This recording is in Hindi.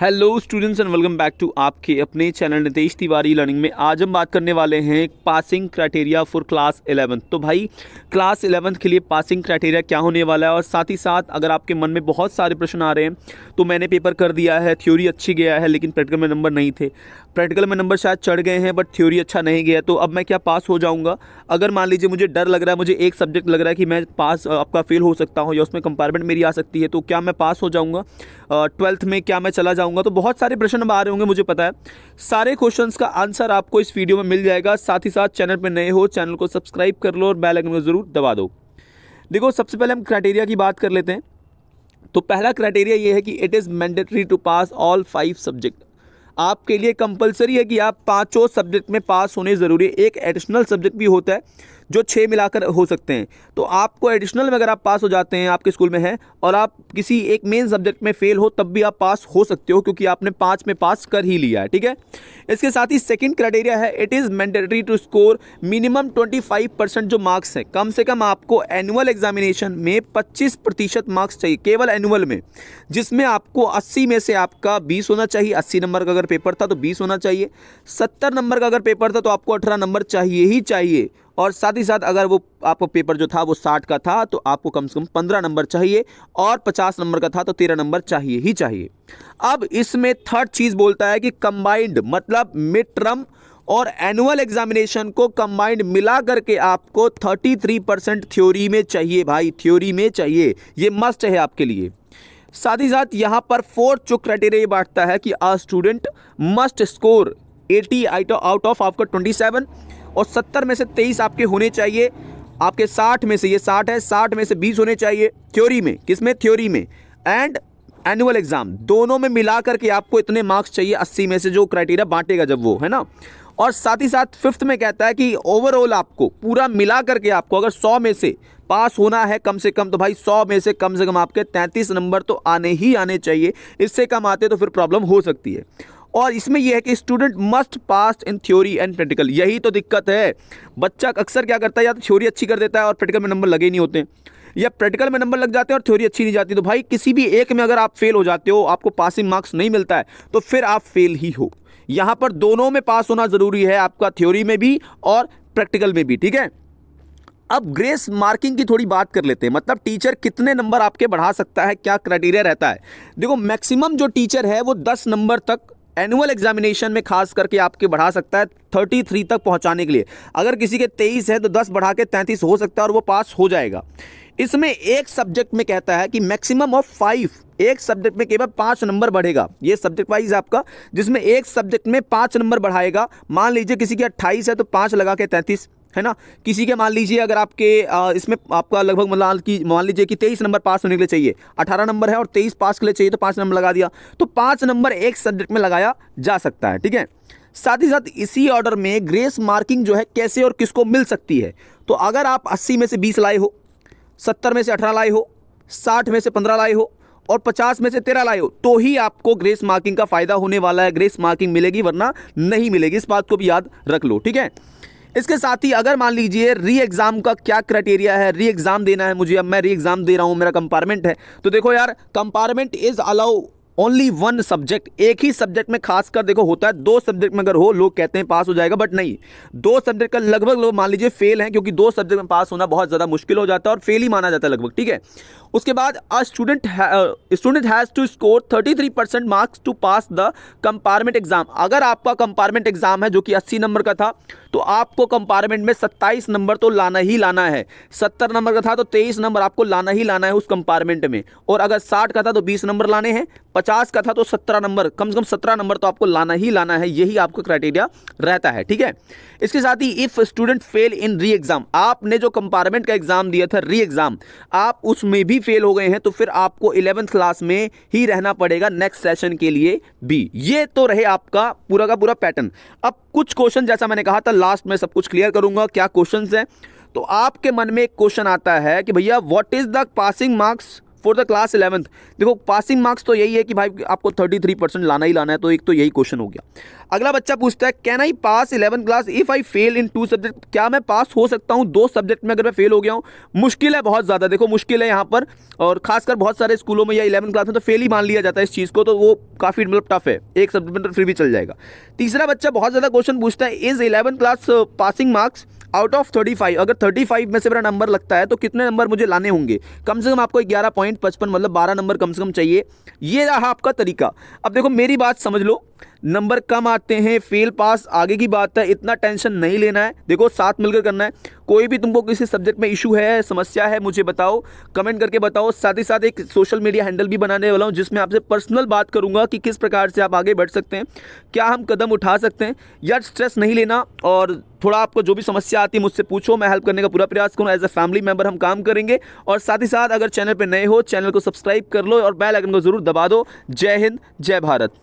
Hello students and welcome back to आपके अपने चैनल नितेश तिवारी लर्निंग में। आज हम बात करने वाले हैं पासिंग क्राइटेरिया फॉर क्लास 11। तो भाई क्लास 11 के लिए पासिंग क्राइटेरिया क्या होने वाला है, और साथ ही साथ अगर आपके मन में बहुत सारे प्रश्न आ रहे हैं तो मैंने पेपर कर दिया है, थ्योरी अच्छी गया है लेकिन प्रैक्टिकल में नंबर नहीं थे, प्रैक्टिकल में नंबर शायद चढ़ गए हैं बट थ्योरी अच्छा नहीं गया, तो अब मैं क्या पास हो जाऊँगा? अगर मान लीजिए मुझे डर लग रहा है, मुझे एक सब्जेक्ट लग रहा है कि मैं पास आपका फेल हो सकता हूँ या उसमें कंपार्टमेंट मेरी आ सकती है, तो क्या मैं पास हो जाऊँगा? 12th में क्या मैं चला जाऊँगा? तो बहुत सारे प्रश्न आ रहे होंगे, मुझे पता है। सारे क्वेश्चंस का आंसर आपको इस वीडियो में मिल जाएगा। साथ ही साथ चैनल पर नए हो, चैनल को सब्सक्राइब कर लो और बेल आइकन को जरूर दबा दो। देखो, सबसे पहले हम क्राइटेरिया की बात कर लेते हैं। तो पहला क्राइटेरिया ये है कि it is mandatory to pass all 5 subject. आपके लिए कंपलसरी है कि आप पांचों सब्जेक्ट में पास होने ज़रूरी है। एक एडिशनल सब्जेक्ट भी होता है जो 6 मिलाकर हो सकते हैं, तो आपको एडिशनल में अगर आप पास हो जाते हैं, आपके स्कूल में है, और आप किसी एक मेन सब्जेक्ट में फेल हो तब भी आप पास हो सकते हो, क्योंकि आपने 5 में पास कर ही लिया है। ठीक है। इसके साथ ही सेकंड क्राइटेरिया है it is mandatory to score minimum 25% जो मार्क्स है, कम से कम आपको एनुअल एग्जामिनेशन में 25% मार्क्स चाहिए, केवल एनुअल में, जिसमें आपको 80 में से आपका 20 होना चाहिए। 80 नंबर का अगर पेपर था तो 20 होना चाहिए। 70 नंबर का अगर पेपर था तो आपको 18 नंबर चाहिए ही चाहिए। और साथ ही साथ अगर वो आपका पेपर जो था वो 60 का था तो आपको कम से कम 15 नंबर चाहिए, और 50 नंबर का था तो 13 नंबर चाहिए ही चाहिए। अब इसमें थर्ड चीज़ बोलता है कि कंबाइंड, मतलब मिड टर्म और एनुअल एग्जामिनेशन को कंबाइंड मिला करके आपको 33% थ्योरी में चाहिए। भाई थ्योरी में चाहिए, ये मस्ट है आपके लिए। साथ ही साथ यहाँ पर फोर्थ जो क्राइटेरिया ये बांटता है कि a student must score 80 out of आपका 27, और 70 में से 23 आपके होने चाहिए। आपके 60 में से, ये 60 है, 60 में से 20 होने चाहिए थ्योरी में। किसमें? थ्योरी में। एंड एनुअल एग्जाम दोनों में मिला करके आपको इतने मार्क्स चाहिए 80 में से, जो क्राइटेरिया बांटेगा जब वो, है ना। और साथ ही साथ फिफ्थ में कहता है कि ओवरऑल आपको पूरा मिला करके आपको अगर 100 में से पास होना है कम से कम, तो भाई 100 में से कम आपके 33 नंबर तो आने ही आने चाहिए। इससे कम आते तो फिर प्रॉब्लम हो सकती है। और इसमें यह है कि student must pass in theory and practical. यही तो दिक्कत है, बच्चा अक्सर क्या करता है, या तो थ्योरी अच्छी कर देता है और प्रैक्टिकल में नंबर लगे नहीं होते, या प्रैक्टिकल में नंबर लग जाते हैं और थ्योरी अच्छी नहीं जाती। तो भाई किसी भी एक में अगर आप फेल हो जाते हो, आपको पासिंग मार्क्स नहीं मिलता है, तो फिर आप फेल ही हो। यहाँ पर दोनों में पास होना जरूरी है, आपका थ्योरी में भी और प्रैक्टिकल में भी। ठीक है। अब ग्रेस मार्किंग की थोड़ी बात कर लेते हैं, मतलब टीचर कितने नंबर आपके बढ़ा सकता है, क्या क्राइटेरिया रहता है। देखो, मैक्सिमम जो टीचर है वो 10 नंबर तक एनुअल एग्जामिनेशन में खास करके आपके बढ़ा सकता है 33 तक पहुंचाने के लिए। अगर किसी के 23 है तो 10 बढ़ा के 33 हो सकता है और वो पास हो जाएगा। इसमें एक सब्जेक्ट में कहता है कि मैक्सिमम ऑफ 5, एक सब्जेक्ट में केवल 5 नंबर बढ़ेगा। ये सब्जेक्ट वाइज आपका, जिसमें एक सब्जेक्ट में 5 नंबर बढ़ाएगा। मान लीजिए किसी के 28 है तो 5 लगा के 33, है ना। किसी के मान लीजिए अगर आपके इसमें आपका लगभग मान लीजिए कि 23 नंबर पास होने के लिए चाहिए, 18 नंबर है और 23 पास के लिए चाहिए, तो 5 नंबर लगा दिया, तो 5 नंबर एक सब्जेक्ट में लगाया जा सकता है। ठीक है। साथ ही साथ इसी ऑर्डर में ग्रेस मार्किंग जो है कैसे और किसको मिल सकती है। तो अगर आप 80 में से 20 लाए हो, 70 में से 18 लाए हो, 60 में से 15 लाए हो और 50 में से 13 लाए हो, तो ही आपको ग्रेस मार्किंग का फायदा होने वाला है। ग्रेस मार्किंग मिलेगी, वरना नहीं मिलेगी। इस बात को भी याद रख लो। ठीक है। इसके साथ ही अगर मान लीजिए री एग्जाम का क्या क्राइटेरिया है, री एग्जाम देना है मुझे, अब मैं री एग्जाम दे रहा हूं, मेरा कंपार्टमेंट है, तो देखो यार, compartment is allow only 1 subject. एक ही सब्जेक्ट में खासकर देखो होता है, 2 सब्जेक्ट में अगर हो लोग कहते हैं पास हो जाएगा, बट नहीं, 2 सब्जेक्ट का लगभग लोग मान लीजिए फेल हैं, क्योंकि 2 सब्जेक्ट में पास होना बहुत ज़्यादा मुश्किल हो जाता है और फेल ही माना जाता है लगभग। ठीक है। उसके बाद student has to score 33% marks to pass the compartment exam. अगर आपका कंपार्टमेंट एग्जाम है जो कि 80 नंबर का था, तो आपको कंपार्टमेंट में 27 नंबर तो लाना ही लाना है। 70 नंबर का था तो 23 नंबर आपको लाना ही लाना है उस कंपार्टमेंट में, और अगर 60 का था तो 20 नंबर लाने हैं, 50 का था तो 17 नंबर, कम से कम 17 नंबर तो आपको लाना ही लाना है। यही आपका क्राइटेरिया रहता है। ठीक है। इसके साथ ही if student fail in re exam, आपने जो कंपार्टमेंट का एग्जाम दिया था री एग्जाम, आप उसमें भी फेल हो गए हैं, तो फिर आपको 11th क्लास में ही रहना पड़ेगा नेक्स्ट सेशन के लिए भी। ये तो रहे आपका पूरा का पूरा पैटर्न। अब कुछ क्वेश्चन, जैसा मैंने कहा था लास्ट में सब कुछ क्लियर करूंगा क्या क्वेश्चंस हैं। तो आपके मन में एक क्वेश्चन आता है कि भैया what is the passing marks for the class 11th। देखो पासिंग मार्क्स तो यही है कि भाई आपको 33% लाना ही लाना है, तो एक तो यही क्वेश्चन हो गया। अगला बच्चा पूछता है can I pass 11th class if I fail in 2 subject, क्या मैं पास हो सकता हूँ 2 सब्जेक्ट में अगर मैं फेल हो गया हूँ? मुश्किल है बहुत ज़्यादा, देखो मुश्किल है यहाँ पर, और खासकर बहुत सारे स्कूलों में या 11th क्लास में तो फेल ही मान लिया जाता है इस चीज़ को, तो वो काफ़ी मतलब टफ है, एक सब्जेक्ट में तो फिर भी चल जाएगा। तीसरा बच्चा बहुत ज़्यादा क्वेश्चन पूछता है is 11th class passing marks out of 35, अगर 35 में से मेरा नंबर लगता है तो कितने नंबर मुझे लाने होंगे? कम से कम आपको 11.55 मतलब 12 नंबर कम से कम चाहिए। ये रहा आपका तरीका। अब देखो मेरी बात समझ लो, नंबर कम आते हैं, फेल पास आगे की बात है, इतना टेंशन नहीं लेना है। देखो साथ मिलकर करना है। कोई भी तुमको किसी सब्जेक्ट में इशू है, समस्या है, मुझे बताओ, कमेंट करके बताओ। साथ ही साथ एक सोशल मीडिया हैंडल भी बनाने वाला हूँ जिसमें आपसे पर्सनल बात करूंगा कि किस प्रकार से आप आगे बढ़ सकते हैं, क्या हम कदम उठा सकते हैं। यार स्ट्रेस नहीं लेना, और थोड़ा आपको जो भी समस्या आती है मुझसे पूछो, मैं हेल्प करने का पूरा प्रयास करूँ। एज अ फैमिली मेंबर हम काम करेंगे। और साथ ही साथ अगर चैनल पर नए हो, चैनल को सब्सक्राइब कर लो और बेल आइकन को जरूर दबा दो। जय हिंद, जय भारत।